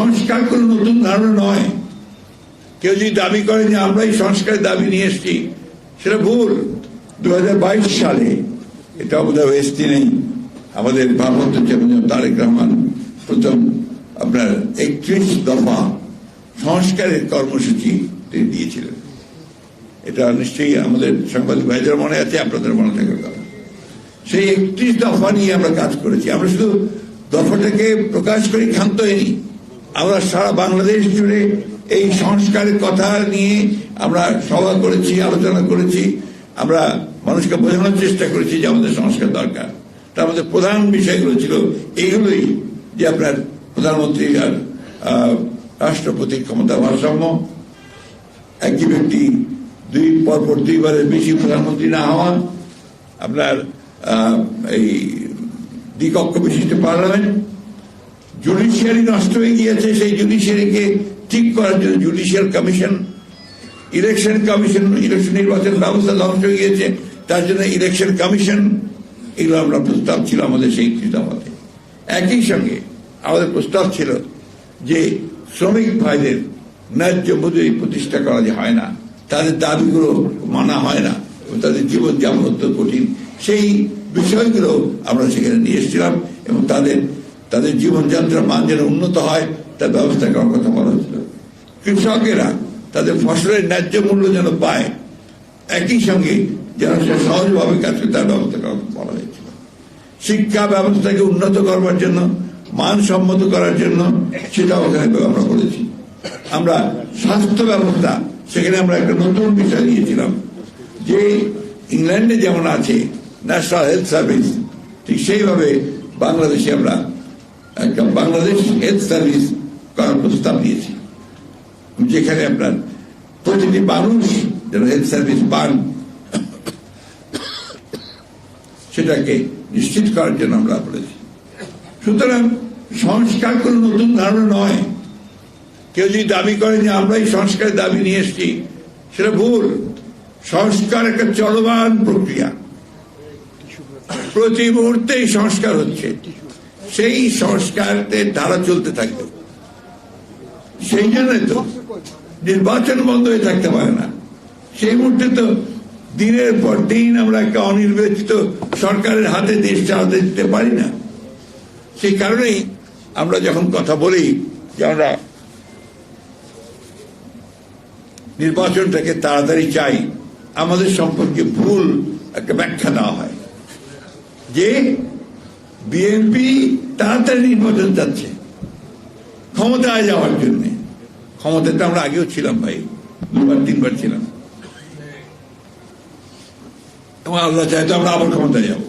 সংস্কার কোনো নতুন ধারণা নয়। কেউ যদি দাবি করে যে আমরাই সংস্কারের দাবি নিয়ে এসেছি, সেটা ভুল। 2022 সালে, এটা বোধহয় এসছি নেই, আমাদের ভারপ্রাপ্ত চেয়ারম্যান তারেক রহমান প্রথম আপনার 31 দফা সংস্কারের কর্মসূচি তিনি দিয়েছিলেন। এটা নিশ্চয়ই আমাদের সাংবাদিক ভাইদের মনে আছে, আপনাদের মনে থাকার কথা। সেই 31 দফা নিয়ে আমরা কাজ করেছি। আমরা শুধু দফাটাকে প্রকাশ করি ক্ষান্ত হয়নি, আমরা সারা বাংলাদেশ জুড়ে এই সংস্কারের কথা নিয়ে আমরা সভা করেছি, আলোচনা করেছি। আমরা মানুষকে বোঝানোর চেষ্টা করেছি যে আমাদের সংস্কার দরকার। তার মধ্যে প্রধান বিষয়গুলো ছিল এইগুলোই, যে আপনার প্রধানমন্ত্রী আর রাষ্ট্রপতির ক্ষমতা ভারসাম্য, একই ব্যক্তি পরপর দুইবারের বেশি প্রধানমন্ত্রী না হওয়া, আপনার এই দ্বিকক্ষ বিশিষ্ট পার্লামেন্ট, জুডিশিয়ারি নষ্ট হয়ে গিয়েছে, সেই জুডিশিয়ারিকে ঠিক করার জন্য judicial commission, election commission, election নির্বাচন ব্যবস্থা ধ্বংস হয়ে গিয়েছে, তার জন্য ইলেকশন কমিশন, এগুলো আমরা প্রস্তাব ছিল আমাদের সেই দফাতে। একই সঙ্গে আমাদের প্রস্তাব ছিল যে শ্রমিক ভাইদের ন্যায্য মজুরি প্রতিষ্ঠা করা যে হয় না, তাদের দাবিগুলো মানা হয় না, তাদের জীবনযাপন অত্যন্ত কঠিন, সেই বিষয়গুলো আমরা সেখানে নিয়ে এসেছিলাম এবং তাদের জীবনযাত্রার মান যেন উন্নত হয় তার ব্যবস্থা করার কথা বলা হয়েছিল। কৃষকেরা তাদের ফসলের ন্যায্য মূল্য যেন পায়, একই সঙ্গে যেন সে সহজভাবে কাজ করে তার ব্যবস্থা করার কথা বলা হয়েছিল। শিক্ষা ব্যবস্থাকে উন্নত করবার জন্য, মানসম্মত করার জন্য সেটাও আমরা করেছি। আমরা স্বাস্থ্য ব্যবস্থা, সেখানে আমরা একটা নতুন বিষয় দিয়েছিলাম যে ইংল্যান্ডে যেমন আছে ন্যাশনাল হেলথ সার্ভিস, ঠিক সেইভাবে বাংলাদেশে আমরা একটা বাংলাদেশ হেলথ সার্ভিস করার প্রস্তাব দিয়েছি, যেখানে আপনার প্রতিটি মানুষ যেন হেলথ সার্ভিস পান সেটাকে নিশ্চিত করার জন্য আমরা বলেছি। সুতরাং সংস্কার কোনো নতুন ধারণা নয়। কেউ যদি দাবি করে যে আমরাই সংস্কারের দাবি নিয়ে এসেছি, সেটা ভুল। সংস্কার একটা চলমান প্রক্রিয়া, প্রতি মুহূর্তেই সংস্কার হচ্ছে, সেই সংস্কারের ধারা চলতে থাকবে। সেই জন্যই তো নির্বাচন বন্ধ হয়ে থাকতে পারে না। সেই মুহূর্তে তো দিনের পর দিন আমরা একটা অনির্বাচিত সরকারের হাতে দেশ চালাতে দিতে পারি না। সেই কারণেই আমরা যখন কথা বলি যে আমরা নির্বাচনটাকে তাড়াতাড়ি চাই, আমাদের সম্পর্কে ভুল একটা ব্যাখ্যা দেওয়া হয় যে বিএনপি তাড়াতাড়ি নির্বাচন চাচ্ছে ক্ষমতায় যাওয়ার জন্য। ক্ষমতায় তো আমরা আগেও ছিলাম ভাই, 2-3 বার ছিলাম, এবং আল্লাহ চাইতো আমরা আবার ক্ষমতায় যাবো।